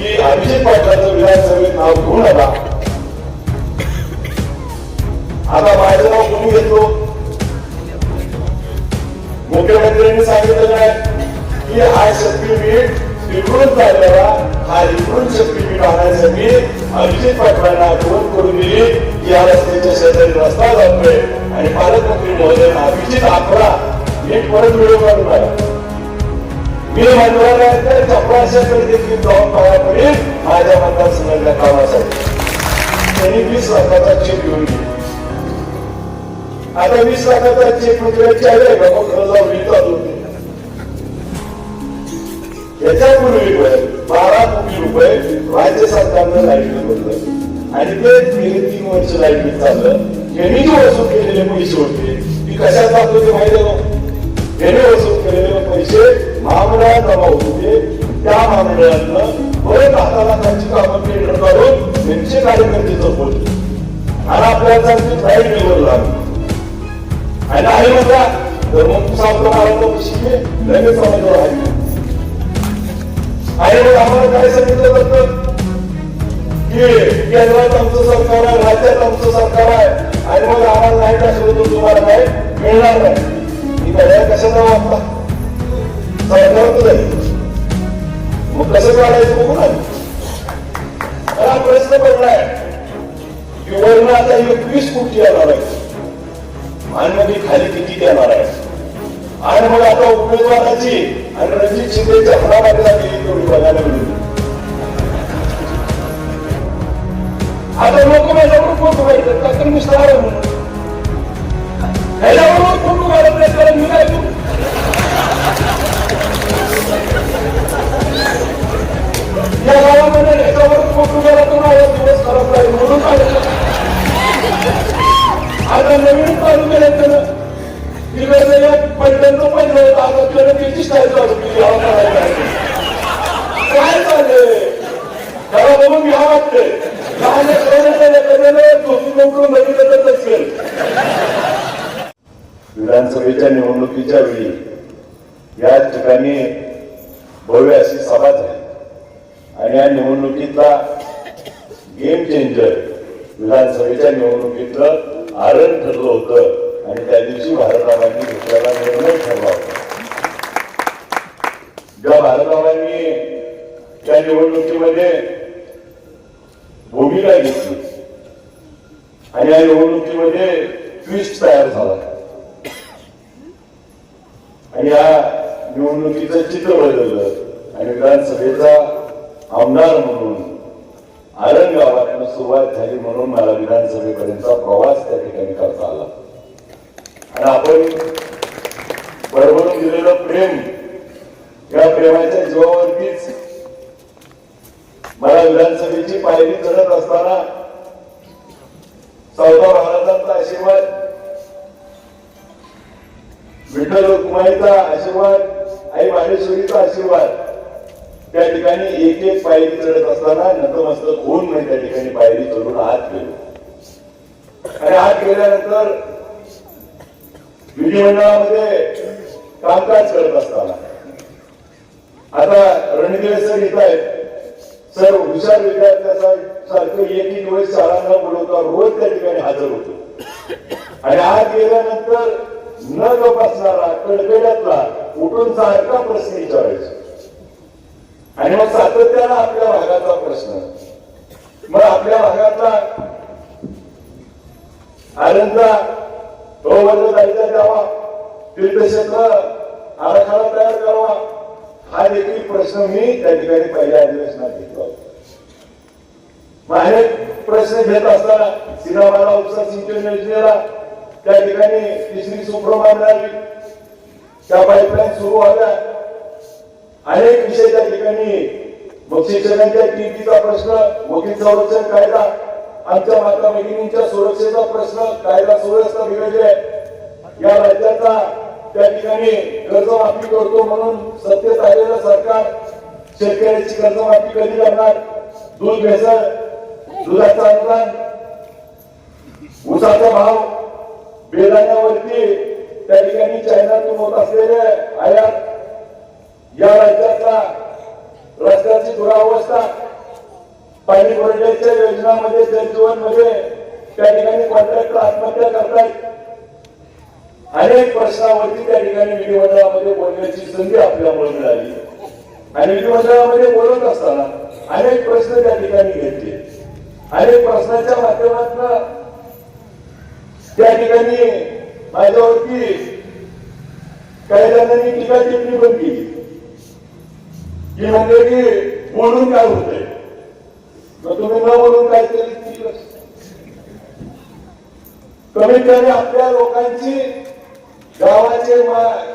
की अभिजित पाटलांचं विधानसभेत नाव घेऊन आला. आता माझं नाव कोणी घेतलो? मुख्यमंत्र्यांनी सांगितलं काय की हा शक्तीपीठ इकडून चाललेला, हा इकडून शक्तीपीठ आणण्यासाठी अभिजित पाटलांना आठवण करून दिली की या रस्त्याच्या शेजारी रस्ता जातोय आणि पालकमंत्री महोदय अभिजित आकडा नीट परत व्हिडिओ काढून आला. मी मंत्रालयात चपराशाकडे देखील जाऊन पाया पडेल माझ्या मतदारसंघातल्या कामासाठी. त्यांनी 20 लाखाचा चेक घेऊन गेले. आता 20 लाखाचा चेक म्हणजे आहे बाबा खरं जाऊन लिहितात होते. याच्यापूर्वी 12 कोटी रुपये राज्य सरकारनं लाईट बिल भरलं आणि ते गेले 3 वर्ष लाईट बिल चाललं. यांनी जे वसूल केलेले पैसे होते ती कशात जात होते माहिती आहे? यांनी वसूल केलेले पैसे महामंडळात जमा होत होते. त्या महामंडळातनं परत हाताला त्यांची कामं टेंडर काढून त्यांचे कार्यकर्ते जपवले आणि आपल्याला लाईट बिल भरला आणि आहे म्हणता तर मग तू सांगतो मला पैसे लगेच समजलं आहे. आणि मग आम्हाला काय सांगितलं जातं की केंद्रात आमचं सरकार आहे, राज्यात आमचं सरकार आहे आणि मग आम्हाला नाही टाकलं तर तुम्हाला काय मिळणार नाही. ही घड्याळ कशाचा वापरा सरकार जाईल. मग कसं काढायचं बघू ना. हा प्रश्न पडलाय की वर्ण आता 21 कोटी येणार आहे आणि मग खाली किती येणार आहे आणि मग आता उमेदवाराची आणि रणजित शिंदेच्या फळाबाजीला गेली तेवढी बघायला मिळली. आता लोक माझ्यावर फोटो काढतात तर मी सहारा म्हणून ह्याच्याबरोबर फोटो काढत नाही कारण मी काय करू? या गावामध्ये ह्याच्यावर फोटो गेला तर माझा दिवस खराब राहील म्हणून काढलं. आता नवीन चालू केलं त्यानं पहिल्यांदा पहिलं आता त्याला त्याची स्टाईल चालू केली. काय चाललंय त्याला बघून घ्या वाटते विधानसभेच्या निवडणुकीच्या वेळी या ठिकाणी भव्य अशी सभा झाली आणि या निवडणुकीतला गेम चेंजर विधानसभेच्या निवडणुकीतलं आरण ठरलं होतं आणि त्या दिवशी भारतरावांनी घेतलेला निर्णय ठरला होता. ज्या भारतरावांनी त्या निवडणुकीमध्ये भूमिका घेतली आणि या निवडणुकीमध्ये ट्विस्ट तयार झाला आणि या निवडणुकीचं चित्र बदललं आणि विधानसभेचा आमदार म्हणून आरण गावातून सुरुवात झाली म्हणून मला विधानसभेपर्यंतचा प्रवास त्या ठिकाणी करता आला आणि आपण भरभरून दिलेलं प्रेम या प्रेमाच्या जीवावरतीच मला विधानसभेची पायरी चढत असताना सावता महाराजांचा आशीर्वाद, विठ्ठल रुक्माईचा आशीर्वाद, आई माहेश्वरीचा आशीर्वाद त्या ठिकाणी एक एक पायरी चढत असताना नतमस्तक होऊन मी त्या ठिकाणी पायरी चढून आत गेलो आणि आत गेल्यानंतर विधिमंडळामध्ये कामकाज करत असताना आता रणदिवे सर येत आहेत. सर हुशार विद्यार्थ्यासारखं एक वेळेस शाळा न बोलवता रोज त्या ठिकाणी हजर होतो आणि आत गेल्यानंतर न जोपासणारा कडकड्यातला उठून सारखा प्रश्न विचारायचा आणि मग सातत्यानं आपल्या भागाचा प्रश्न, मग आपल्या भागातला आनंदा वर्ग जायचा द्यावा, तीर्थक्षेत्र आराखडा तयार करावा, हा देखील प्रश्न मी त्या ठिकाणी पहिल्या अधिवेशनात घेतला होता. अनेक प्रश्न घेत असताना सिनामाला उपसा सिंचन योजनेला त्या ठिकाणी तिसरी सुप्रमा मिळाली, त्या पाईपलाईन सुरू व्हाव्या, अनेक विषय त्या ठिकाणी, मग शिक्षकांच्या टीटीचा प्रश्न, वकील संरक्षण कायदा, आमच्या माता भगिनींच्या सुरक्षेचा प्रश्न, कायदा सुव्यवस्था बिघडली आहे, या राज्याचा त्या ठिकाणी कर्जमाफी करतो म्हणून सत्तेत आलेलं सरकार शेतकऱ्याची कर्जमाफी कधी करणार, दूध भेसळ, दुधाचं अनुदान, ऊसाचा भाव, बेदाण्यावरती त्या ठिकाणी चायनातून होत असलेले आयात, या राज्यातला रस्त्याची दुरावस्था, पाणी पुरवठ्याच्या योजनांमध्ये जलजीवन मध्ये त्या ठिकाणी कॉन्ट्रॅक्टर आत्महत्या करतात. अनेक प्रश्नावरती त्या ठिकाणी विधिमंडळामध्ये बोलण्याची संधी आपल्यामुळे मिळाली आणि विधिमंडळामध्ये बोलत असताना अनेक प्रश्न त्या ठिकाणी घेतले. अनेक प्रश्नाच्या माध्यमातून त्या ठिकाणी माझ्यावरती काही जणांनी टीका टिप्पणी पण केली की म्हणजे की बोलून काय होतंय, मग तुम्ही न बोलून काय केली. कमीत कमी आपल्या लोकांची गावाचे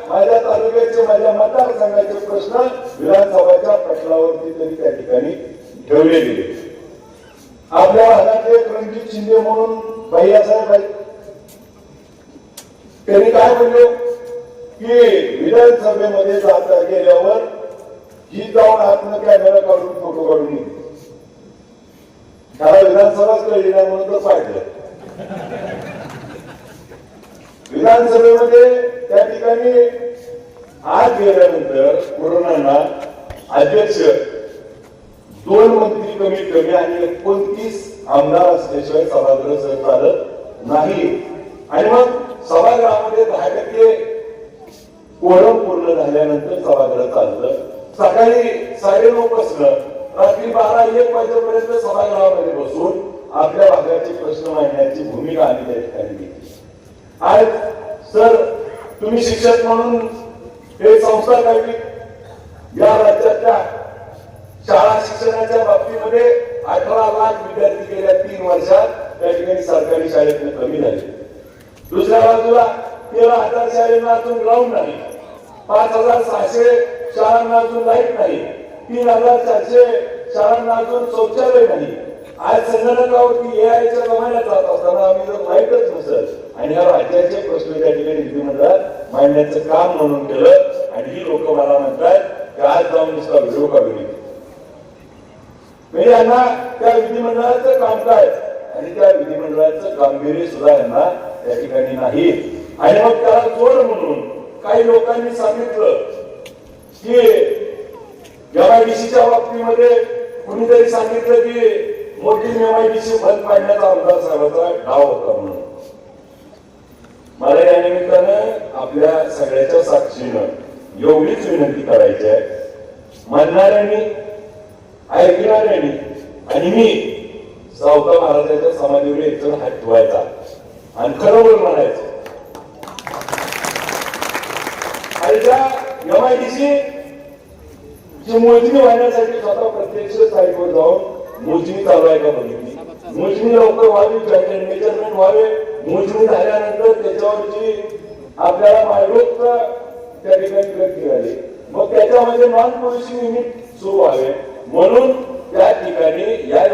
माझ्या तालुक्याचे माझ्या मतदारसंघाचे प्रश्न विधानसभाच्या पटलावरती तरी त्या ठिकाणी ठेवले गेले. आपल्या भागातले रणजित शिंदे म्हणून भैयासाहेब आहेत, त्यांनी काय म्हणले की विधानसभेमध्ये जाता गेल्यावर ही जाऊन आतनं कॅमेरा काढून फोटो काढून येते. त्याला विधानसभाच कळली नाही म्हणून तर पाहिजे. विधानसभेमध्ये त्या ठिकाणी आज गेल्यानंतर कोरोना अध्यक्ष 2 मंत्री कमीत कमी आणि 29 आमदार असल्याशिवाय सभागृह सर चालत नाही. आणि मग सभागृहामध्ये 10% कोरम पूर्ण झाल्यानंतर सभागृह चालतं. सकाळी 9:30 पासून रात्री 12-1 वाजेपर्यंत सभागृहामध्ये बसून आपल्या भागाचे प्रश्न मांडण्याची भूमिका आम्ही त्या ठिकाणी घेतली. आज सर तुम्ही शिक्षक म्हणून हे संस्था काढली. या राज्याच्या शाळा शिक्षणाच्या बाबतीमध्ये 18 लाख विद्यार्थी गेल्या 3 वर्षात त्या ठिकाणी सरकारी शाळेतून कमी झाले. दुसऱ्या बाजूला 13,000 शाळांना अजून ग्राउंड नाही, 5,600 शाळांना अजून लाईट नाही, 3,400 शाळांना अजून शौचालय नाही. आज संगणकावरती एआयच्या जमान्यात जात असताना आम्ही जर लाईटच नसेल आणि या राज्याचे प्रश्न त्या ठिकाणी विधिमंडळात मांडण्याचं काम म्हणून केलं आणि ही लोक मला म्हणतात की आज जाऊन नुसता व्हिडिओ काढून येते. म्हणजे यांना त्या विधिमंडळाचं कामकाज आणि त्या विधिमंडळाचं गांभीर्य सुद्धा यांना त्या ठिकाणी नाही. आणि मग त्याला जोड म्हणून काही लोकांनी सांगितलं की एमआयडीसीच्या बाबतीमध्ये कुणीतरी सांगितलं की मोठी एमआयडीसी बंद पाडण्याचा आमदार साहेबांचा डाव होता म्हणून. मला या निमित्तानं आपल्या सगळ्याच्या साक्षीनं एवढीच विनंती करायची आहे, म्हणणाऱ्यांनी ऐकणाऱ्यांनी आणि मी सावता महाराजांच्या समाधीवर एक जण हात ठेवायचा आणि खरोखर म्हणायचं. आणि त्या एमआयडीसी ची मोजणी व्हायसाठी स्वतः प्रत्यक्ष साईटवर जाऊन मोजणी चालू आहे का बघितली. मोजणी लवकर व्हावी, मेजरमेंट व्हावे. मोजणी झाल्यानंतर त्याच्यावरची आपल्याला मायलोक त्या ठिकाणी व्यक्त झाली, मग त्याच्यामध्ये नॉन पोलिसिंग युनिट सुरू व्हावे. म्हणून त्या ठिकाणी या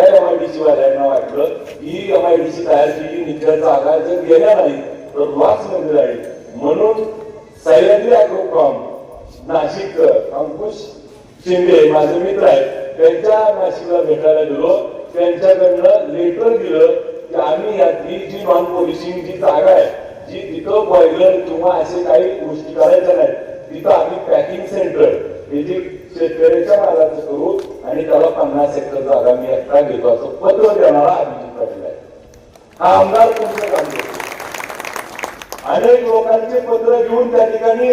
एमआयडीसी वाल्यांना वाटलं ही एमआयडीसी तयार केली, निधीच्या जागा जर गेल्या नाही तर लॉस मध्ये जाईल. म्हणून सह्याद्री अॅग्रोकॉम नाशिक अंकुश शिंदे माझे मित्र आहेत, त्यांच्या नाशिकला भेटायला गेलो. त्यांच्याकडनं लेटर दिलं की आम्ही यातली जी नॉन पोलिसिंग जी जागा आहे, जी तिथं बॉयलर किंवा असे काही गोष्टी करायच्या नाहीत, तिथं आम्ही पॅकिंग सेंटर हे शेतकऱ्याच्या मालाचं करू आणि त्याला 50 एकर जागा मी एकटा घेतो असं पत्र देणारा अभिजित पाटील आहे. हा आमदार तुमचं काम करतो. अनेक लोकांचे पत्र घेऊन त्या ठिकाणी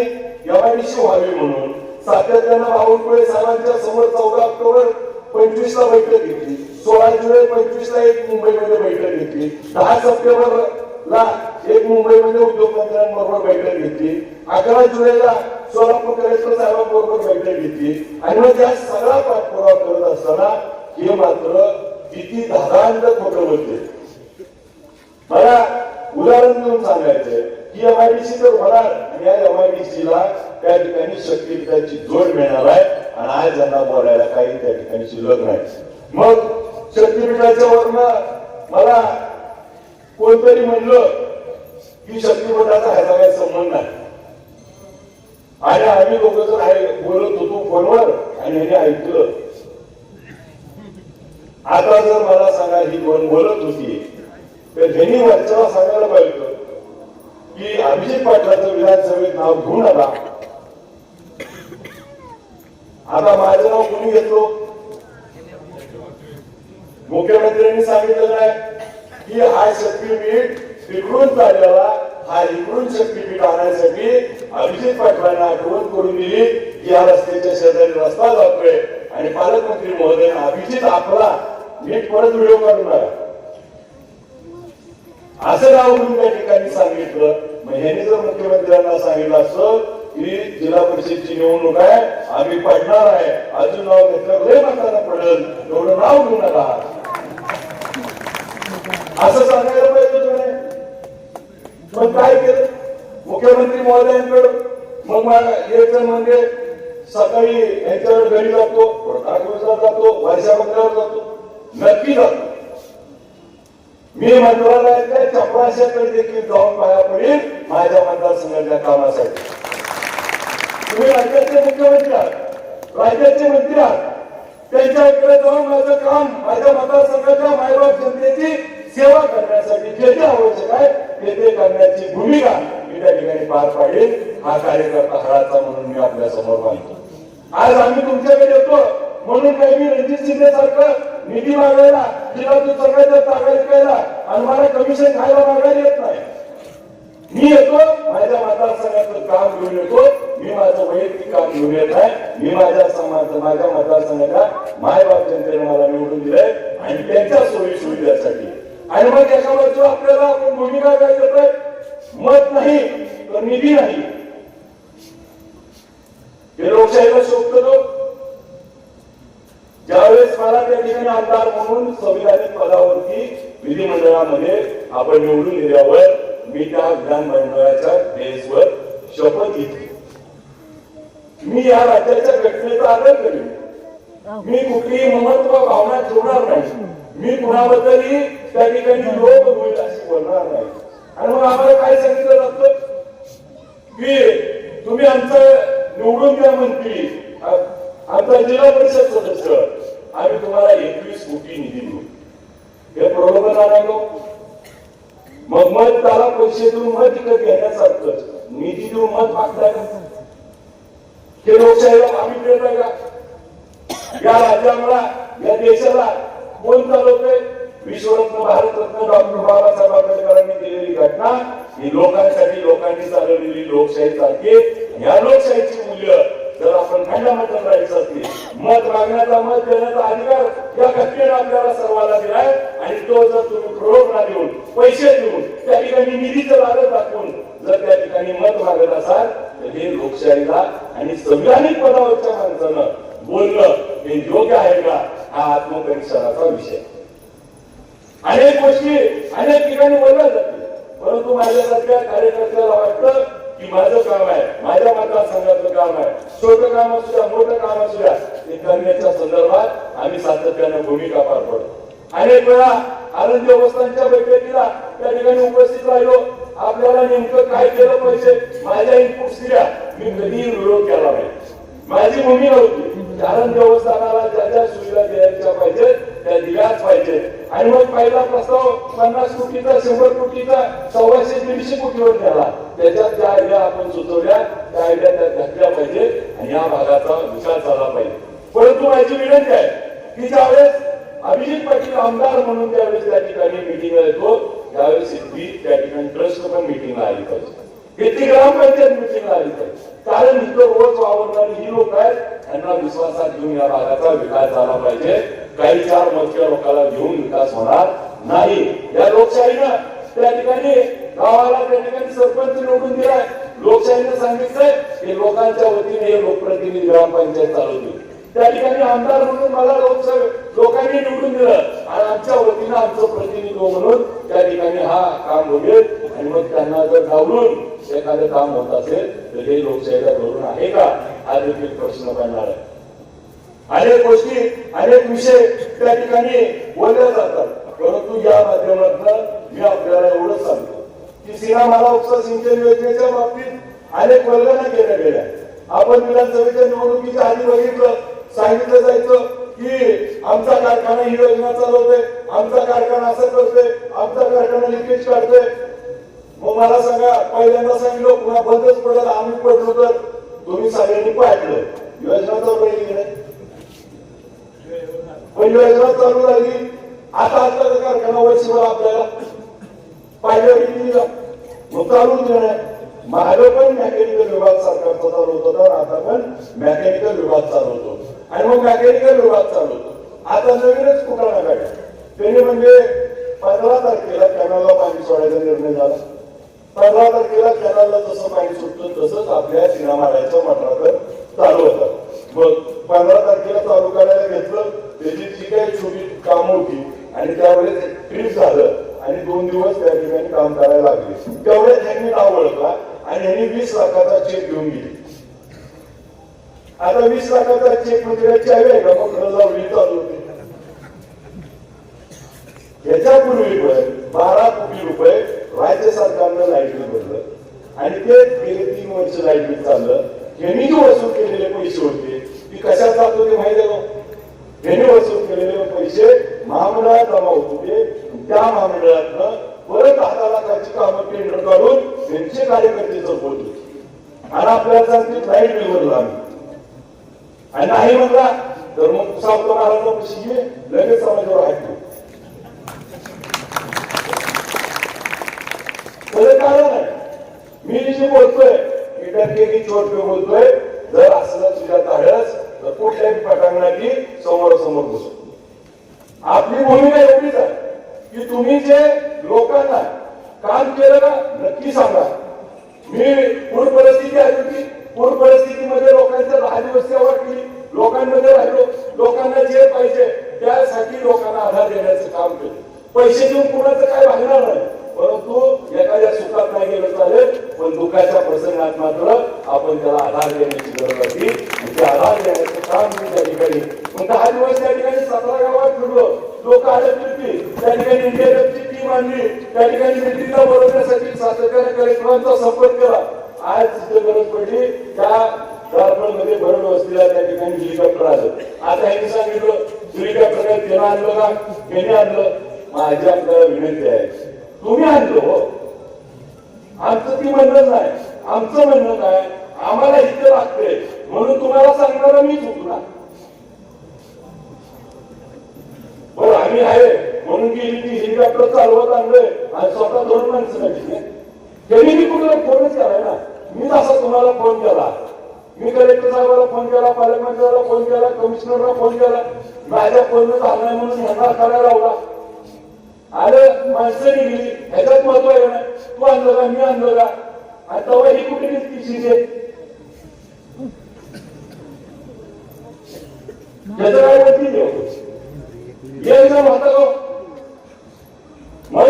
एमआयडीसी व्हावी म्हणून सातत्यानं बावनकुळे साहेबांच्या समोर 14 ऑक्टोबर 25 ला बैठक घेतली, 16 जुलै 25 ला एक मुंबईमध्ये बैठक घेतली, 10 सप्टेंबरला एक मुंबईमध्ये उद्योगमंत्र्यांबरोबर बैठक घेतली, 11 जुलैला सोलापूर कलेक्टर साहेबांबरोबर बैठक घेतली. आणि मग या सगळा पाठपुरावा करत असताना हे मात्र किती धारांत खोटं बोलते. मला उदाहरण देऊन सांगायचंय की एमआयडीसी तर होणार आणि या एमआयडीसीला त्या ठिकाणी शक्तीपीठाची जोड मिळणार आहे आणि आज यांना बोलायला काही त्या ठिकाणी शिल्लक नाही. मग शक्तीपीठाच्या वरनं मला कोणतरी म्हणलं की शक्तीपीठाचा ह्याचा काही संबंध नाही आणि आम्ही लोक जर बोलत होतो फोनवर आणि ह्याने ऐकलं. आता जर मला सांगा ही कोण बोलत होती तर ह्यांनी वरच्याला सांगायला पाहिजे की अभिजित पाटलाचं विधानसभेत नाव घेऊ नका. आता माझं नाव कोणी घेतलो मुख्यमंत्र्यांनी सांगितलं आहे की हा शक्तीपीठ तिकडून चाललेला हा इकडून शक्तीपीठ आणण्यासाठी अभिजित पाटलांना आठवण करून दिली की या रस्त्याच्या शेजारी रस्ता जातोय आणि पालकमंत्री महोदय अभिजित आपला नीट परत व्हिडिओ काढणार असं राहून त्या ठिकाणी सांगितलं. मग ह्यांनी जर मुख्यमंत्र्यांना सांगितलं असं की जिल्हा परिषदची निवडणूक आहे आम्ही पडणार आहे अजून नाव घेतलं लय मतदान पडेल एवढं नाव घेऊ नका असं सांगायला पाहिजे तुम्ही. पण काय केलं मुख्यमंत्री महोदयांकडे मग यायचं म्हणजे सकाळी यांच्याकडे घरी जातो जातो वर्षाबंदरावर जातो नक्की जातो. मी मंत्रालयातल्या चपराशाकडे देखील जाऊन पाया पडेल माझ्या मतदारसंघाच्या कामासाठी. तुम्ही राज्याचे मुख्यमंत्री आहात राज्याचे मंत्री आहात त्यांच्याकडे जाऊन माझं काम माझ्या मतदारसंघाच्या मायबाप जनतेची सेवा करण्यासाठी जे जे आवश्यक आहे ते करण्याची भूमिका मी त्या ठिकाणी पार पाडेल. हा कार्यकर्ता हळाचा म्हणून मी आपल्या समोर मांडतो. आज आम्ही तुमच्याकडे येतो म्हणून काही मी रणजित शिंदे सारखं निधी मागायला जिल्हा संघाच्या ताब्यात द्यायला आणि मला कमिशन खायला मागायला येत नाही. मी येतो माझ्या मतदारसंघाचं काम घेऊन येतो. मी माझं वैयक्तिक काम घेऊन येत आहे. मी माझ्या मतदारसंघाच्या मायबाप जनतेने मला निवडून दिलंय आणि त्यांच्या सोयी सुविधेसाठी. आणि मग एका बाजूला आपल्याला आपण भूमिका काय करतोय मत नाही तर निधी नाही हे लोकशाहीला शोधतो. ज्यावेळेस मला त्या ठिकाणी आमदार म्हणून संविधानिक पदावरती विधिमंडळामध्ये आपण निवडून दिल्यावर मी त्या विधान मंडळाच्या बेसवर शपथ घेतली. मी या राज्याच्या घटनेचा आदर करेन. मी कुठलीही महत्व भावना ठेवणार नाही. मी कुणाबद्दलही त्या ठिकाणी लोक होईल अशी बोलणार नाही. आणि मग आम्हाला काय सांगितलं जातं की तुम्ही आमचं निवडून द्या मंत्री आमचा जिल्हा परिषद सदस्य आम्ही तुम्हाला 21 कोटी निधी देऊ. हे प्रलोभन आणालो. मग मत त्याला पैसे देऊन मत विकत घेण्यासारखं निधी देऊन मत मागताय हे लोकशाहीला आम्ही देत आहे का? या राज्याला या देशाला कोण चालवतोय? विश्वरत्न भारतरत्न डॉक्टर बाबासाहेब आंबेडकरांनी दिलेली घटना ही लोकांसाठी लोकांनी चालवलेली लोकशाही चालते. या लोकशाहीची मूल्य जर आपण फंडामेंटल राईट्स असतील मत मागण्याचा मत देण्याचा अधिकार या घटनेने आपल्याला सर्वांना दिलाय. आणि तो जर तुम्ही प्रलोभना देऊन पैसे देऊन त्या ठिकाणी निधीचं लालच दाखवून जर त्या ठिकाणी मत मागत असाल तर हे लोकशाहीला आणि संविधानिक पदावरच्या माणसानं बोलणं हे योग्य आहे का? हा आत्मपरीक्षणाचा विषय. अनेक गोष्टी अनेक ठिकाणी बोलल्या जाते परंतु माझ्यासारख्या कार्यकर्त्याला वाटतं की माझं काम आहे माझ्या मतदारसंघाचं काम आहे छोटं काम असू द्या मोठं काम असू द्या ते करण्याच्या संदर्भात आम्ही सातत्याने भूमिका पार पडतो. अनेक वेळा आनंद देवस्थानच्या बैठकीला त्या ठिकाणी उपस्थित राहिलो. आपल्याला नेमकं काय केलं पाहिजे माझ्या इनपुट्स दिल्या. मी कधीही विरोध केला नाही. माझी भूमिका होती आनंद देवस्थानाला ज्या ज्या सुविधा द्यायच्या पाहिजेत त्या दिल्याच पाहिजेत. आणि मग पहिला प्रस्ताव 50 कोटीचा 100 कोटीचा 100-150 कोटीवर नेला. त्याच्यात ज्या आयडिया आपण सुचवल्या त्या आयडिया त्यात घातल्या पाहिजेत आणि या भागाचा विकास झाला पाहिजे. परंतु माझी विनंती आहे की ज्यावेळेस अभिजित पाटील आमदार म्हणून त्यावेळेस त्या ठिकाणी मिटिंगला येतो त्यावेळेस इतकी त्या ठिकाणी ट्रस्ट पण मिटिंगला आली पाहिजे. इतकी ग्रामपंचायत मिटिंगला आली पाहिजे. कारण इथं रोज वावरणारी ही लोक आहेत त्यांना विश्वासात घेऊन या भागाचा विकास झाला पाहिजे. काही चार मोठ्या लोकांना घेऊन विकास होणार नाही. या लोकशाहीनं त्या ठिकाणी गावाला त्या ठिकाणी सरपंच निवडून दिलाय. लोकशाहीनं सांगितलंय की लोकांच्या वतीने हे लोकप्रतिनिधी ग्रामपंचायत चालवतील. त्या ठिकाणी आमदार म्हणून मला लोकांनी निवडून दिलं आणि आमच्या वतीनं आमचं प्रतिनिधित्व म्हणून त्या ठिकाणी हा काम होईल. आणि मग त्यांना जर डावलून एखादं काम होत असेल तर हे लोकशाहीला धरून आहे का हा देखील प्रश्न पडणार आहे. अनेक गोष्टी अनेक विषय त्या ठिकाणी बोलल्या जातात परंतु या माध्यमातून मी आपल्याला एवढंच सांगतो की सीमामाला उपसा सिंचन योजनेच्या बाबतीत अनेक वल्गना केल्या गेल्या. आपण विधानसभेच्या निवडणुकीच्या आधी बघितलं सांगितलं जायचं की आमचा कारखाना ही योजना चालवतोय आमचा कारखाना असं करतोय आमचा कारखाना लिकेज काढतोय. मग मला सांगा पहिल्यांदा सांगितलं पुन्हा बंदच पडलं आम्ही पडलो तर तुम्ही सगळ्यांनी पाहिलं योजना चालू राहिली नाही. पण योजना चालू झाली आता कारखाना वर्षभर आपल्याला पाहिजे मग चालूच नाही. माझं पण मेकॅनिकल विभाग सरकारचा चालवतो तर आता पण मेकॅनिकल विभाग चालवतो आणि मग मेकॅनिकल विभाग चालवतो. आता नवीनच कुठला काढला त्यांनी म्हणजे 15 तारखेला कॅनलला पाणी सोडायचा निर्णय झाला. 15 तारखेला कॅनलला जसं पाणी सुटतं तसंच आपल्या शिणामाळ्याच्या मठावर चालू होतं. मग 15 तारखेला चालू करायला घेतलं. त्याची जी काही छोटी कामं होती आणि त्यावेळेस ट्रिप झालं आणि 2 दिवस त्या ठिकाणी काम करायला लागले. तेवढ्याच त्यांनी नाव ओळखला आणि यांनी 20 लाखाचा चेक घेऊन गेले. आता 20 लाखाचा चेक म्हणजे चावी आहे का? मग खरं लावली चालू होते. याच्यापूर्वी पण 12 कोटी रुपये राज्य सरकारनं लाईट बिल भरलं आणि ते गेले 3 वर्ष लाईट बिल चाललं. यांनी जो वसूल केलेले पैसे होते ती कशात जात होते माहिती आहे का? यांनी वसूल केलेले पैसे महामंडळात जमा होत होते. त्या महामंडळातनं परत 10 लाखाची कामं टेंडर काढून त्यांचे कार्यकर्ते जपत होते आणि आपल्याला सांगते लाईट बिल भरलं आम्ही आणि नाही म्हणला तर मग सावतो महाराज पैसे घे लगेच समाजावर ऐकतो. कारण आहे मी जे बोलतोय की टक्के छोट बोलतोय. जर असं तुझ्या धाडस तर कुठल्याही पटांगणाची समोरासमोर बसू. आपली भूमिका एवढीच आहे की तुम्ही जे लोकांना काम केलं ना नक्की सांगा. मी पूर परिस्थिती आली होती. पूर परिस्थितीमध्ये लोकांच्या 10 दिवस सेवा केली. लोकांमध्ये राहिलो. लोकांना जे पाहिजे त्यासाठी लोकांना आधार देण्याचं काम केलं. पैसे देऊन कुणाचं काय भागणार नाही. परंतु एखाद्या सुखात नाही गेलं चालेल पण दुःखाच्या प्रसंगात मात्र आपण त्याला आधार देण्याची गरज असते. ते आधार देण्याचं काम मी त्या ठिकाणी 10 दिवस त्या ठिकाणी 17 गावात फिरलो. लोक आले फिरतील. त्या ठिकाणी इंडियाची टीम आणली. त्या ठिकाणी मिटिंगला बोलवण्यासाठी सातत्याने कलेक्टरांचा संपर्क केला. आज जिथे गरज पडली त्या झारखंडमध्ये भरण वस्तीला त्या ठिकाणी हेलिकॉप्टर आलं. आता यांनी सांगितलं हेलिकॉप्टर काय त्यानं आणलं का? याने आणलं. माझी आपल्याला विनंती आहे तुम्ही आणलो हो. आमचं ती म्हणणं नाही. आमचं म्हणणं काय आम्हाला इथं लागते म्हणून तुम्हाला सांगणार मी चुकणार. बरं आम्ही आहे म्हणून गेली ती हेलिकॉप्टर चालवत आणलोय आणि स्वतः 2 माणसं नाही. त्यांनी मी कुठला फोनच केलाय ना. मी असा तुम्हाला फोन केला. मी कलेक्टर साहेबाला फोन केला. पालकमंत्र्याला फोन केला. कमिशनरला फोन केला. माझ्या फोन झाला नाही म्हणून ह्यांना करायला लावला. आलं माणसं गेली. ह्याच्यात महत्व आहे ना. तू आणलं का मी आणलं का आणि तेव्हा ही कुठे तिची त्याचं काय होती एकदम होता का? मग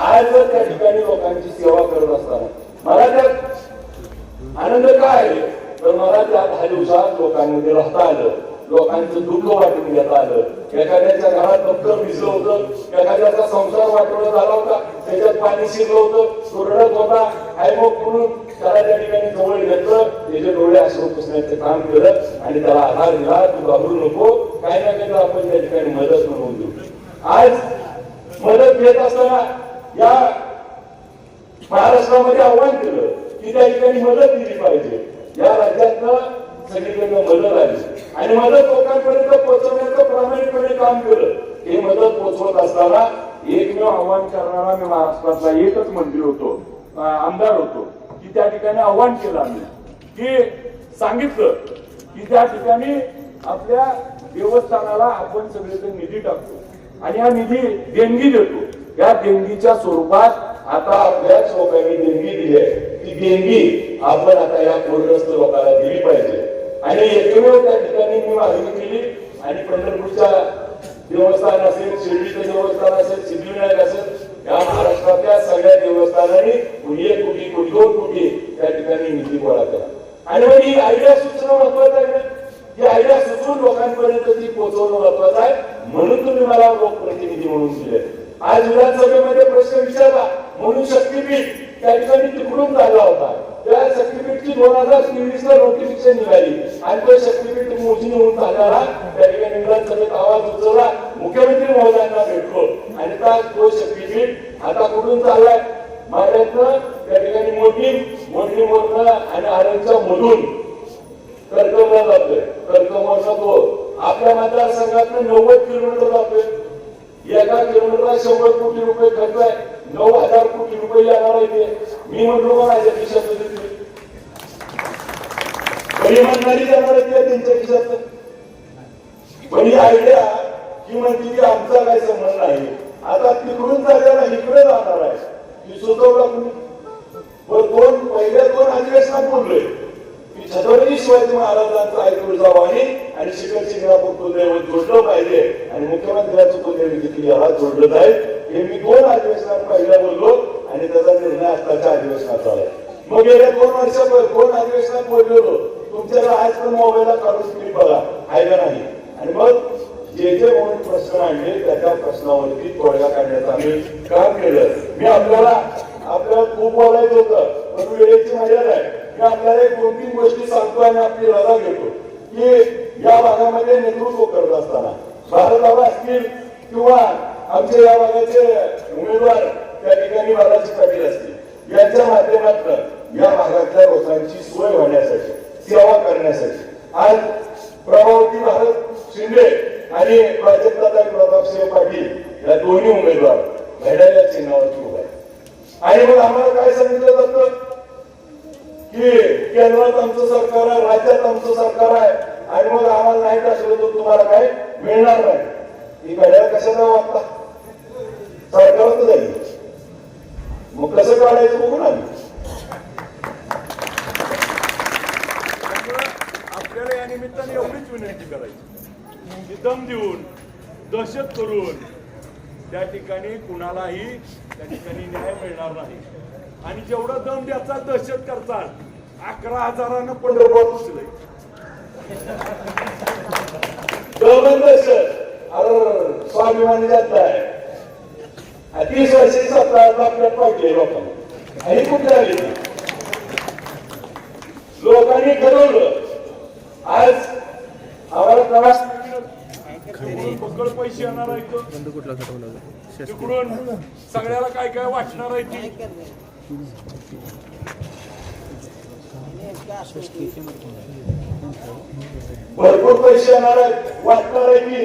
आज जर त्या ठिकाणी लोकांची सेवा करत असताना मला त्यात आनंद काय आहे तर मला त्या 10 दिवसात लोकांमध्ये राहता आलं. लोकांचं दुःख वाटून घेता आलं. एखाद्याच्या घरात दप्तर भिजलं होतं. एखाद्याचा संसार वाटवला झाला होता. त्याच्यात पाणी शिरलं होतं. तो रडत होता. आई मग म्हणून त्याला त्या ठिकाणी जवळ घेतलं. त्याचे डोळे अश्रू पुसण्याचं काम केलं आणि त्याला आधार दिला. तू घाबरू नको. काही ना काही आपण त्या ठिकाणी मदत म्हणून देऊ. आज मदत घेत असताना या महाराष्ट्रामध्ये आव्हान केलं की त्या ठिकाणी मदत दिली पाहिजे. या राज्यातनं सगळीकडनं मदत आली आणि मदत लोकांपर्यंत पोहोचवण्याचं प्रामाणिकपणे काम केलं. हे मदत पोहोचवत असताना एकमेव आव्हान करणारा मी महाराष्ट्रातला एकच मंत्री होतो, आमदार होतो की त्या ठिकाणी आव्हान केलं आम्ही की सांगितलं की त्या ठिकाणी आपल्या देवस्थानाला आपण सगळेजण निधी टाकतो आणि हा निधी देणगी देतो. या देणगीच्या स्वरूपात आता आपल्याच लोकांनी देणगी दिली आहे. ती देणगी आपण आता या पूरग्रस्त लोकांना दिली पाहिजे आणि एकमेव त्या ठिकाणी मी मागणी केली आणि पंढरपूरच्या देवस्थान असेल, शिर्डीचं देवस्थान असेल, सिद्धिविनायक असेल या महाराष्ट्रातल्या सगळ्या देवस्थानांनी 1 कोटी 2 कोटी त्या ठिकाणी निधी गोळा केला आणि मग ही आयडिया सुचणं महत्वाचं आहे. ही आयडिया सुचवून लोकांपर्यंत ती पोहोचवणं महत्वाचं आहे. म्हणून तुम्ही मला लोकप्रतिनिधी म्हणून दिले. आज विधानसभेमध्ये प्रश्न विचारला म्हणून शक्तीपीठ त्या ठिकाणी तिकडून झाला होता. त्या शक्तीपीठची 2023ला नोटिफिकेशन निघाली आणि तो शक्तीपीठ मोजणी होऊन झालेला त्या ठिकाणी विधानसभेत आवाज उचलला. मुख्यमंत्री महोदयांना भेटलो आणि तो शक्तीपीठ आता कुठून चाललाय माझ्यातनं त्या ठिकाणी मोडणीमधनं आणि आरणच्या मधून कर्कमला जातोय. कर्कमला तो आपल्या मतदारसंघातनं 90 किलोमीटर जातोय. एका किलोमीटरला 100 कोटी रुपये खर्च आहे, 9,000 कोटी रुपये येणार आहे ते. मी म्हणलो का माझ्या खिशात म्हणणारी जाणार आहे त्यांच्या खिशात. पण ही आयडिया की म्हणते की आमचा काय संबंध नाही, आता तिकडून जायला इकडे जाणार आहे, ती सुचवला तुम्ही. पहिल्या 2 अधिवेशनात बोललोय की छत्रपती शिवाजी महाराजांचं ऐकून जावं आणि शिखर शिंगणापूर कुलदैवत जोडलं पाहिजे आणि मुख्यमंत्र्यांचं कुलदैवत देखील याला जोडलं जाईल. हे मी 2 अधिवेशनात पहिला बोललो आणि त्याचा निर्णय आताच्या अधिवेशनात झालाय. मग गेल्या 2 वर्षापूर्वी 2 अधिवेशनात बोललेलो, तुमच्याला आज पण मोबाईलला काढून तुम्ही बघा आहे का नाही. आणि मग जे जे म्हणून प्रश्न आणले त्या प्रश्नावरती तोडगा काढण्याचं आम्ही काम केलं. मी आपल्याला खूप बोलायचं होतं पण वेळेची मर्यादा आहे. मी आपल्याला 2-3 गोष्टी सांगतो आणि आपली रजा घेतो की या भागामध्ये नेतृत्व करत असताना भारताला असतील किंवा आमच्या या भागाचे उमेदवार त्या ठिकाणी बालाजी पाटील असतील, यांच्या माध्यमातून या भागातल्या लोकांची सोय होण्यासाठी, सेवा करण्यासाठी आज प्रभावती भारत शिंदे आणि प्राजक्ताताई प्रतापसिंह पाटील या दोन्ही उमेदवार घड्याळ्या चिन्हावरती उभा आहे. आणि मग आम्हाला काय सांगितलं जातं की केंद्रात आमचं सरकार आहे, राज्यात आमचं सरकार आहे आणि मग आम्हाला नाही टाकलं तर तुम्हाला काय मिळणार नाही. ही घड्याळ कशाला वाटता सरकारच जाईल. मग कसं काढायचं बघू ना. आपल्याला या निमित्ताने एवढीच विनंती करायची, दम देऊन दहशत करून त्या ठिकाणी कुणालाही त्या ठिकाणी न्याय मिळणार नाही. आणि जेवढं दम द्याचा दहशत करतात 11,000 पंढरपूर उचलय स्वाभिमानी जात आहे. 30 वर्षाची सत्ता आपल्यात पाहिजे लोकांना आणि कुठे आली लोकांनी ठरवलं. आज आम्हाला प्रवास पकड पैसे येणार आहेत तिकडून सगळ्याला काय काय वाटणार आहे ती भरपूर पैसे येणार आहेत वाटणार आहे की.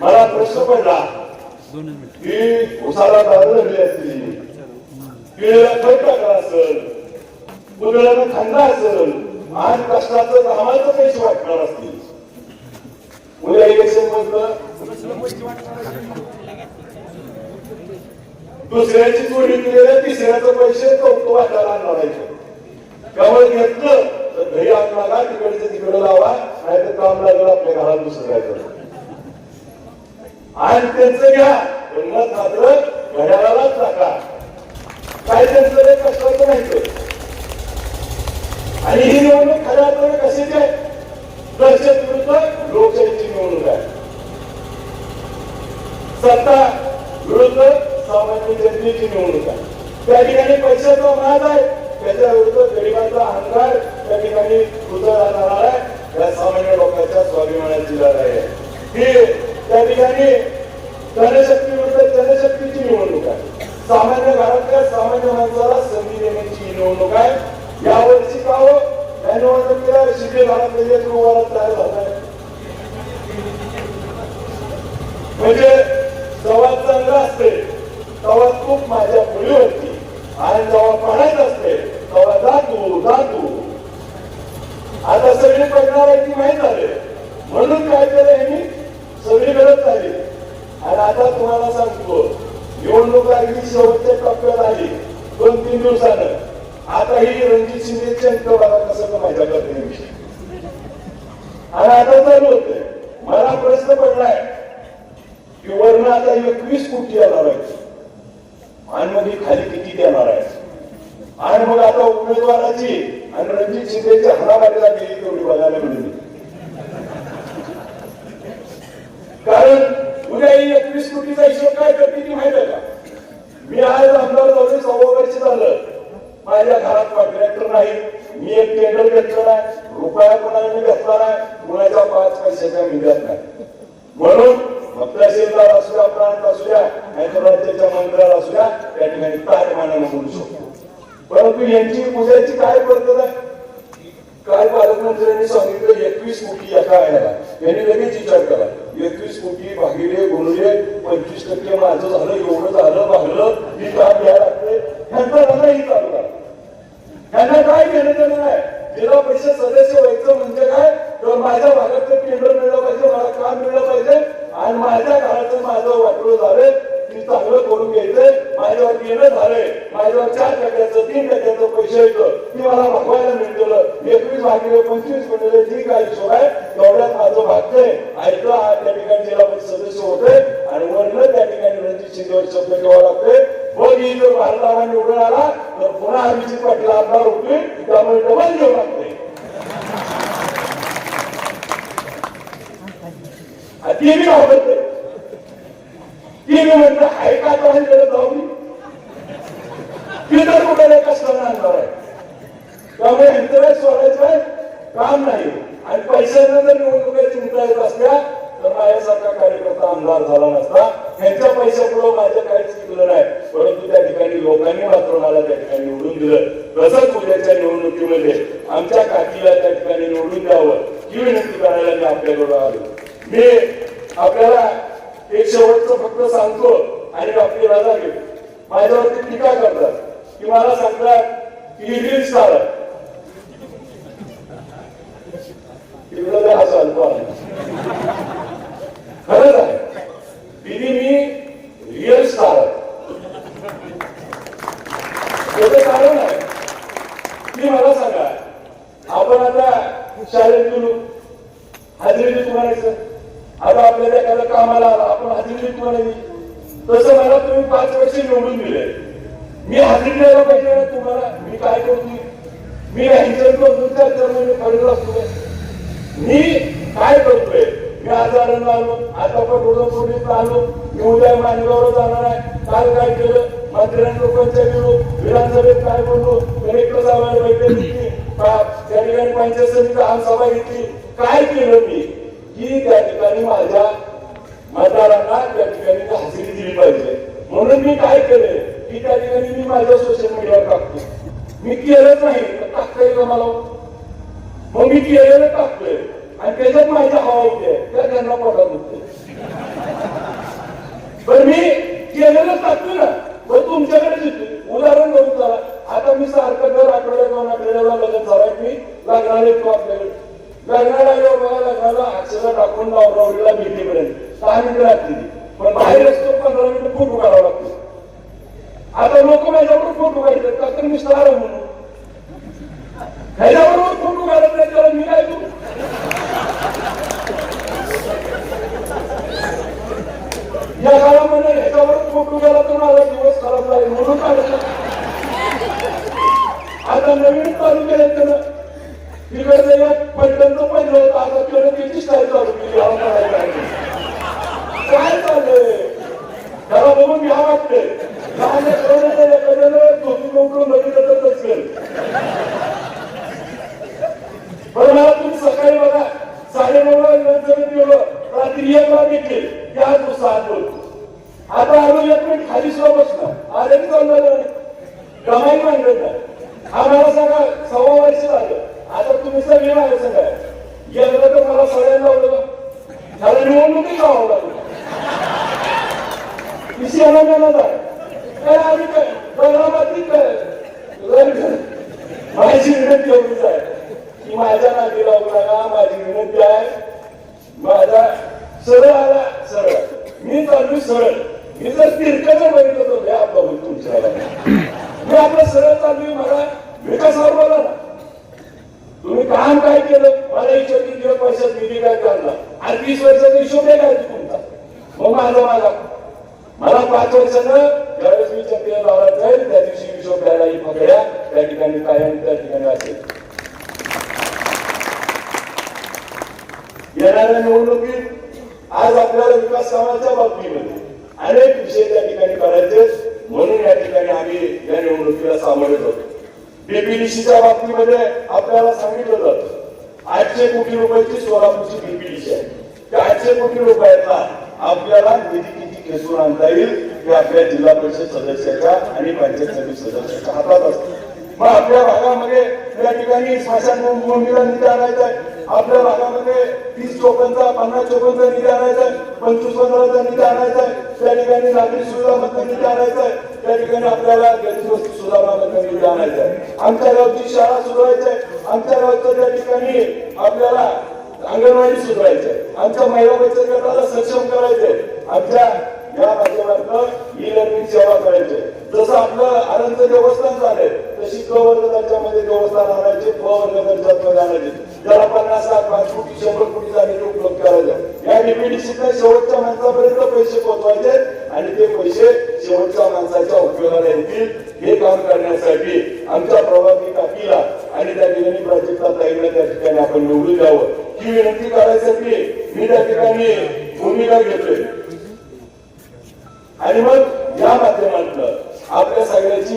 मला प्रश्न पडला की उसाला दारू धरली असतील, केळीला खत टाकला असेल, उदळानं खांदा असेल आणि कष्टाचं घामाचं पैसे वाटणार असतील. उद्या इलेक्शन मधलं दुसऱ्याची चोरी केलेल्या तिसऱ्याचं पैसे तो वाटायला आणणार आहे. त्यामुळे घेतलं तर घरी आग लागा, तिकडचं तिकडे लावा, नाही तर काम लागलं आपल्या घरात दुसरं काय करा आणि त्यांचं घ्या. पण मात्र घड्याळालाच टाका. काय त्यांचं कष्टाचं नाही. आणि ही निवडणूक खऱ्या अर्थाने कशाची आहे? दहशत विरुद्ध लोकशाहीची निवडणूक आहे. सत्ता विरुद्ध सामान्य जनतेची निवडणूक आहे. त्या ठिकाणी पैशाचा नाद आहे, त्याच्या विरुद्ध गरिबांचा अहंकार त्या ठिकाणी उजळ जाणार आहे. या सामान्य लोकांच्या स्वाभिमानाची लढाई आहे. ही त्या ठिकाणी धनशक्ती विरुद्ध जनशक्तीची निवडणूक आहे. सामान्य घरातल्या सामान्य माणसाला संधी देण्याची निवडणूक आहे. यावर्षी का हो या निवडणुकीला शिंदे घरातले उभारत तयार झालाय. म्हणजे जेव्हा चांगलं असते तेव्हा खूप माझ्या मुलीवरती आणि जेव्हा पडायचं असते तेव्हा जातू जातू. आता सगळी पडणार आहे की माहीत झाले म्हणून काय केलं यांनी सगळी गरज झाली. आणि आता तुम्हाला सांगतो निवडणूक लागली शेवटच्या टप्प्यात आली 2-3 दिवसानं. आता ही रणजित शिंदेची अंक बघा कसं माझ्याकडे विषय आणि आता चालू होते. मला प्रश्न पडलाय की वर्ण आता 21 कोटी येणार आहे आणि मग ही खाली किती देणार आहे. आणि मग आता उमेदवाराची आणि रणजित शिंदेची हाणामारीला गेली तेवढी बघायला मिळाली. कारण उद्या 21 कोटीचा हिशोब काय करते ती माहित आहे का? मी आज आमदार झालो 6 वर्ष झालं. माझ्या घरात कॉन्ट्रॅक्टर नाही, मी एक टेंडर घेतलं नाही, रुपया कोणाने घेतला नाही, कुणाच्या 5 पैशाच्या मिळत नाही. म्हणून तहसीलदार असू द्या, प्रांत असू द्या, नाहीतर राज्याच्या मंत्र्याला असू द्या, त्या ठिकाणी ताटमानानं बोलू शकतो. परंतु यांची पूजाची काय पद्धत आहे? काल पालकमंत्र्यांनी सांगितलं 21 कोटी एका वेळेला. यांनी लगेच विचार करा 21 कोटी भागिले गुणिले 25 टेंडर मिळलं पाहिजे, मला काम मिळलं पाहिजे आणि माझ्या घराचं माझं वाटलं झालंय ती चांगलं करून घ्यायचंय. माझ्यावर येणं झालंय, माझ्यावर 4 टक्क्याचं 3 टक्क्याचं पैसे येतं ती मला भागवायला मिळतं. 21/25 मिळाले ठीक आहे, हिशोब आहे, एवढ्यात माझं भागतंय. ऐकलं त्या ठिकाणी जिल्हा परिषद सदस्य होते आणि वरनं त्या ठिकाणी रणजित शिंदेवर शब्द ठेवावा लागतोय. मग ही जर भारताला निवडून आला तर पुन्हा अभिजित पाटील आमदार होतील, त्यामुळे डबल देऊ लागते. ती मी वापरते, ती मी म्हटलं आहे का तर जाऊ ती तर कुठे कष्टाने आणणार आहे. त्यामुळे इंटरेस्ट सोडायचं काम नाही. आणि पैशाने जर निवडणुका चिंता येत असल्या तर माझ्यासारखा कार्यकर्ता आमदार झाला नसता. त्यांच्या पैशापुढे माझं काहीच टिकलं नाही, परंतु त्या ठिकाणी लोकांनी मात्र मला त्या ठिकाणी निवडून दिलं. तसंच उद्याच्या निवडणुकीमध्ये आमच्या काकीला त्या ठिकाणी निवडून द्यावं ही विनंती करायला मी आपल्याकडे आलो. मी आपल्याला एक शेवटचं फक्त सांगतो आणि आपली राजा घेऊ. माझ्यावरती टीका करतात की मला सांगतात की रील स्टार आहे. खरंच आहे दिदी, मी रिअल स्टार आहे. त्याचं कारण आहे की मला सांगा, आपण आता शाळेत गेलो हजेरी म्हणायचं, आता आपल्याला एखादं कामाला आला आपण हजेरी म्हणायची. तसं मला तुम्ही 5 वर्ष निवडून दिले, मी हजेरी द्यायला पाहिजे ना तुम्हाला. मी काय करतो, मी मी काय करतोय, मी आजारानं आलो, आता पण रोडोपोटीत आलो, मी उद्या माणगावला जाणार आहे. काल काय केलं, मंत्र्यांनी लोकांच्या गेलो, विधानसभेत काय बोललो, कलेक्टर साहेबांनी बैठक घेतली, त्या ठिकाणी पंचायत समितीची आमसभा घेतली. काय केलं मी की त्या ठिकाणी माझ्या मतदारांना त्या ठिकाणी हजेरी दिली पाहिजे. म्हणून मी काय केलंय की त्या ठिकाणी मी माझ्या सोशल मीडियावर टाकतो. मी केलंच नाही तर टाकता येईल मला, मग मी केलेलं टाकतोय आणि त्याच्यात माझ्या हवा होते त्या त्यांना पडत होते. पण मी केलेलंच टाकतोय ना, पण तुमच्याकडे उदाहरण घेऊन चला. आता मी सारखं दर आठवड्यात 2 आठवड्याला लग्न चालू आहे, मी लग्नाला येतो आपल्याकडे. लग्नाला येऊ बघा, लग्नाला अक्षरशः टाकून नवरीला भेटीपर्यंत 6 मिनिटं लागतील, पण बाहेर असतो 15 मिनिटं फोटो काढावा लागतो. आता लोक माझ्याबरोबर फोटो काढतात का तर मी स्टार आहे म्हणून. ह्याच्याबरोबर फोटो काढत नाही त्याला मी काय करू. या काळामध्ये ह्याच्याबरोबर फोटो गेला तर माझा दिवस खराब जाईल म्हणून काढत. आता नवीन चालू केलं त्यानं तिकडे पैठणचं पहिलं होतं, आता त्यानं त्याची स्टाईल चालू केली. काय चाललंय त्याला बघून घ्या वाटते. एखाद्याला झोपी मोकळून बघितलं तर असेल. बरं मला तुम्ही सकाळी बघा 9:30ला विधानसभेत गेलो, रात्री 1ला घेतले त्या उत्साहात बोलतो. आता आलो 1 मिनिट खाली सुद्धा बसला आधी चाललं कमाई मांडत नाही. आम्हाला सांगा 6 वर्ष झालं. आता तुम्ही सगळे माझ्या सांगा गेलं तर मला सगळ्यांना लावलं त्याला निवडणुकीत लावावं लागलं. काय आम्ही काय बघाबाती काय माझी विनंती एवढीच आहे की माझ्या नाती लावू नका. माझी विनंती आहे, माझा सरळ आला सरळ, मी चालू सरळ. मी जर तिरकं बघितलं तर द्या बघू तुमच्या मी आपलं सरळ चालू. मला विकासावर बोला ना, तुम्ही काम काय केलं, मला हिशोब किती पैशात निधी काय काढला आणि 30 वर्षाचा हिशोब आहे काय तुमचा. मग माझा मला 5 वर्षानं ज्यावेळेस मी चक्रीय लावला जाईल त्या दिवशी हिशोब द्यायला ही पकड्या त्या ठिकाणी कायम त्या ठिकाणी असेल. येणाऱ्या निवडणुकीत आज आपल्याला विकास कामाच्या बाबतीमध्ये अनेक विषय त्या ठिकाणी करायचे, म्हणून या ठिकाणी आम्ही या निवडणुकीला सामोरे जातो. डीपीडीसीच्या बाबतीमध्ये आपल्याला सांगितलं जातं 800 कोटी रुपयाची सोलापूरची डीपीडीसी आहे. त्या 800 कोटी रुपयाचा आपल्याला निधी किती खेचून आणता येईल हे आपल्या जिल्हा परिषद सदस्याच्या आणि पंचायत समिती सदस्याच्या हातात असतं. मग आपल्या भागामध्ये त्या ठिकाणी स्मशानभूमीला निधी आणायचा आहे, आपल्या भागामध्ये 30 चौकांचा 50 चौकांचा निधी आणायचा आहे, 25-15चा निधी आणायचा आहे, त्या ठिकाणी नागरिक सुविधामधून निधी आणायचा आहे, त्या ठिकाणी आपल्याला गरीब वस्ती सुधारणामधून निधी आणायचा आहे, आमच्या गावची शाळा सुधारायची आहे, आमच्या गावच्या त्या ठिकाणी आपल्याला अंगणवाडी सुधारायचे, आमच्या महिला बचत गटाला सक्षम करायचे, आमच्या या माध्यमातून ई लर्निंग सेवा करायचे. जसं आपलं आनंद देवस्थान झाले तशी क वर्ग दर्जामध्ये देवस्थान आणायचे, प वर्ग दर्जामध्ये आणायचे, ज्याला 50 लाख 5 कोटी 100 कोटी झाले उपलब्ध करायचे. या डीपीडीसीतल्या शेवटच्या माणसापर्यंत पैसे पोहोचवायचे आणि ते पैसे शेवटच्या माणसाच्या उपयोगाला येतील हे काम करण्यासाठी आमच्या प्रभावी काकीला आणि त्या ठिकाणी प्राजक्ता ताईला त्या ठिकाणी आपण निवडून द्यावं ही विनंती करायसाठी मी त्या ठिकाणी भूमिका घेतोय. आणि मग या माध्यमातून आपल्या सगळ्याची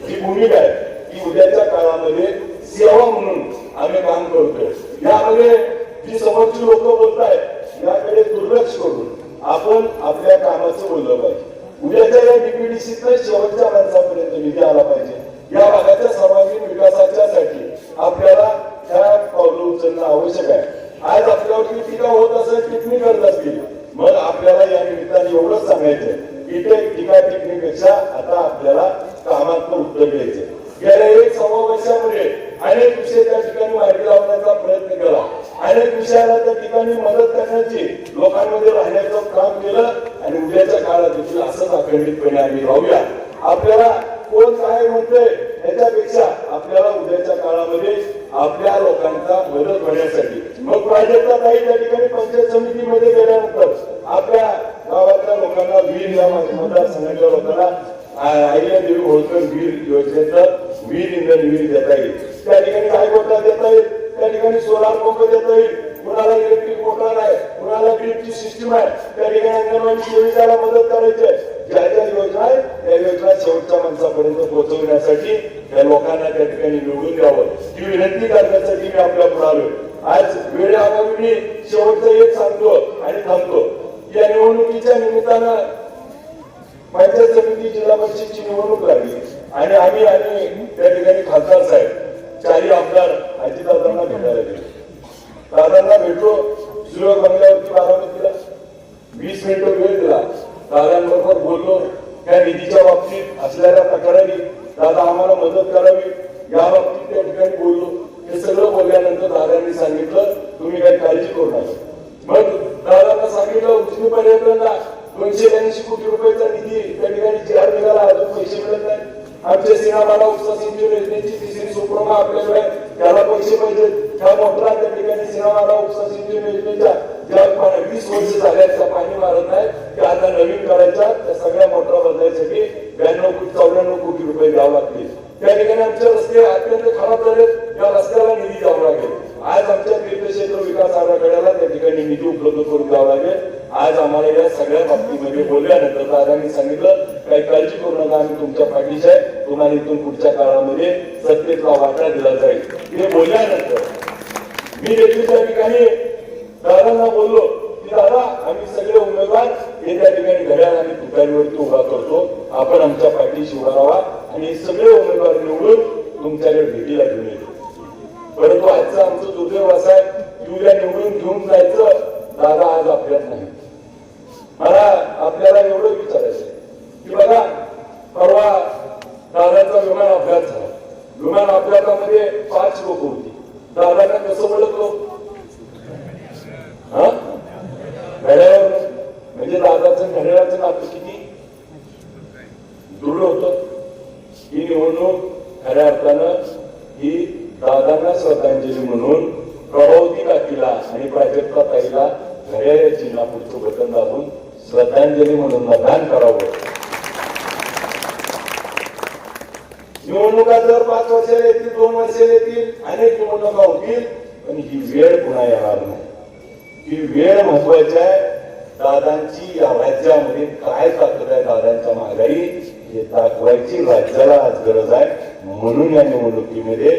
जी भूमिका आहे ती उद्याच्या काळामध्ये सेवा म्हणून आम्ही काम करतोय. यामध्ये जी समोरची लोक बोलतायत याकडे दुर्लक्ष करून आपण आपल्या कामाचं बोललं पाहिजे. उद्याच्या या डीपीडीसीतल्या शेवटच्या माणसापर्यंत निधी आला पाहिजे. या भागाच्या सर्वांगीण विकासाच्या साठी आपल्याला त्या पावलं उचलणं आवश्यक आहे. आज आपल्यावरती टीका होत असेल, टिप्पणी करत असतील, मग आपल्याला या निमित्ताने एवढंच सांगायचंय इथे टीका टिप्पणीपेक्षा आता आपल्याला कामात उत्तर द्यायचे. गेल्या 1-1.25 वर्षामध्ये अनेक विषय त्या ठिकाणी मार्गी लावण्याचा प्रयत्न केला, अनेक विषयाला त्या ठिकाणी मदत करण्याची लोकांमध्ये राहण्याचं काम केलं आणि उद्याच्या काळात देखील असंच अखंडितपणे आम्ही राहूया. आपल्याला कोण काय म्हणतंय याच्यापेक्षा आपल्याला उद्याच्या काळामध्ये आपल्या लोकांचा मदत होण्यासाठी मग प्राजक्ता ताई त्या ठिकाणी पंचायत समितीमध्ये गेल्यानंतर आपल्या गावातल्या लोकांना वीर या मतदारसंघाच्या लोकांना अहिल्यादेवी होळकर वीर योजनेचं वीर इंधन वीर देता येईल. त्या ठिकाणी काय कोटा देता येईल, त्या ठिकाणी सोलार पंप देता येईल, कुणाला इलेक्ट्रिक मोटर आहे, कुणाला ड्रीपची सिस्टीम आहे, त्या ठिकाणी अंगणवाडी सेविकाला मदत करायची आहे. ज्या ज्या योजना आहेत त्या योजना शेवटच्या माणसापर्यंत पोहोचवण्यासाठी त्या लोकांना त्या ठिकाणी निवडून द्यावं ही विनंती करण्यासाठी मी आपल्या पुढे आलोय. आज वेळेअभावी मी शेवटचं एक सांगतो आणि थांबतो. या निवडणुकीच्या निमित्तानं पंचायत समिती जिल्हा परिषदची निवडणूक लागली आणि आम्ही आणि त्या ठिकाणी खासदार साहेब चारही आमदार अजितदादांना भेटायला गेलो. दादांना भेटलो सुयोग बंगल्यावरती बारामतीला 20 मिनिटं वेळ दिला. दादांबरोबर बोललो, त्या निधीच्या बाबतीत असलेल्या तक्रारी दादा आम्हाला मदत करावी या बाबतीत त्या ठिकाणी बोललो. हे सगळं बोलल्यानंतर दादांनी सांगितलं तुम्ही काही काळजी करू नका. मग दादांना सांगितलं उजनी पर्यटनला 280 कोटी रुपयाचा निधी त्या ठिकाणी जाहीर निघाला, अजून पैसे मिळत नाही. आमच्या सिनेमाला उपसा सिंचन योजनेची तिसरी सुप्रमा आपल्याकडे त्याला पैसे पाहिजे. त्या मोटरा त्या ठिकाणी सिनेमाला उपसा सिंचन योजनेच्या ज्या 20 वर्ष झाल्याच्या पाणी मारत नाही त्या आता नवीन करायच्या, त्या सगळ्या मोटरा बदलायसाठी 92-94 कोटी रुपये द्यावे लागतील. त्या ठिकाणी आमचे रस्ते अत्यंत खराब झाले, या रस्त्याला निधी द्यावा लागेल. आज आमच्या तीर्थक्षेत्र विकास आराखड्याला त्या ठिकाणी निधी उपलब्ध करून द्यावा लागेल. आज आम्हाला या सगळ्या बाबतीमध्ये बोलल्यानंतर दादांनी सांगितलं काही काळजी करू नका, आम्ही तुमच्या पाठीशी आहे, तुम्हाला इथून पुढच्या काळामध्ये सत्तेचा वाटा दिला जाईल. हे बोलल्यानंतर मी देखील त्या ठिकाणी दादांना बोललो की दादा आम्ही सगळे उमेदवार हे त्या ठिकाणी घड्याळ आणि तुतारीवरती उभा करतो, आपण आमच्या पाठीशी उभा राहा आणि हे सगळे उमेदवार निवडून तुमच्याकडे भेटीला घेऊन येतो. परंतु आजचं आमचं दुर्दैव असं आहे की उद्या निवडून घेऊन जायचं दादा आज आपल्यात नाही. मला आपल्याला एवढं विचारायचं की बघा परवा दादाचा विमान अपघात झाला. विमान अपघातामध्ये 5 लोक होती. दादांना कसं ओळखलो? घड्याळावर. म्हणजे दादाचं घड्याळाचं नातं किती दृढ होतं. ही निवडणूक खऱ्या अर्थानं ही दादांना श्रद्धांजली म्हणून प्रभावती काकीला आणि प्राजक्ता ताईला घड्याळ चिन्हापुढचं बटन दाबून श्रद्धांजली म्हणून मतदान करावं. निवडणुका जर 5 वर्षाला येतील, 2 वर्षाला येतील, अनेक निवडणुका होतील, पण ही वेळ पुन्हा येणार नाही. ही वेळ महत्वाची आहे. दादांची या राज्यामध्ये काय ताकद आहे, दादांच्या माघारी हे दाखवायची राज्याला आज गरज आहे. म्हणून या निवडणुकीमध्ये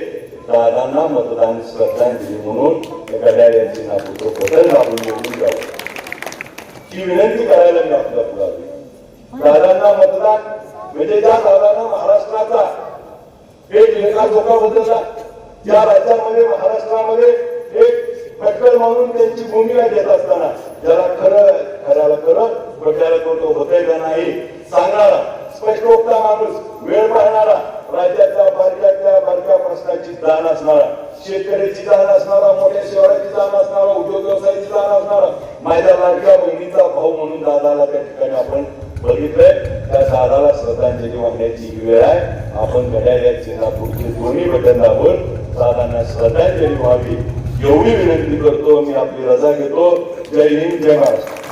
दादांना मतदान श्रद्धांजली म्हणून घड्याळ या चिन्हापुढचं बटन दाबून निवडून द्यावं ही विनंती करायला मी आपल्या पुढे आलो. दादांना मतदान म्हणजे ज्या दादांना महाराष्ट्राचा एक लेखाजोखा बदलला, ज्या राज्यामध्ये महाराष्ट्रामध्ये एक फटकल म्हणून त्यांची भूमिका देत असताना ज्याला खऱ्याला खरं खोट्याला खोटं होतंय का नाही सांगणारा, स्पष्टवक्ता माणूस, वेळ पाहणारा, राज्याच्या बारक्या प्रश्नाची जाण असणारा, शेतकऱ्याची जाण असणारा, मोठ्या शहराची जाण असणारा, उद्योग व्यवसायाची जाण असणारा, माझ्या लाडक्या बहिणीचा भाऊ म्हणून दादाला त्या ठिकाणी आपण बघितलंय. त्या दादाला श्रद्धांजली वाहण्याची ही वेळ आहे. आपण घड्याळ चिन्हापूरचे दोन्ही बटन दाबून दादांना श्रद्धांजली व्हावी एवढी विनंती करतो. मी आपली रजा घेतो. जय हिंद, जय महाराष्ट्र.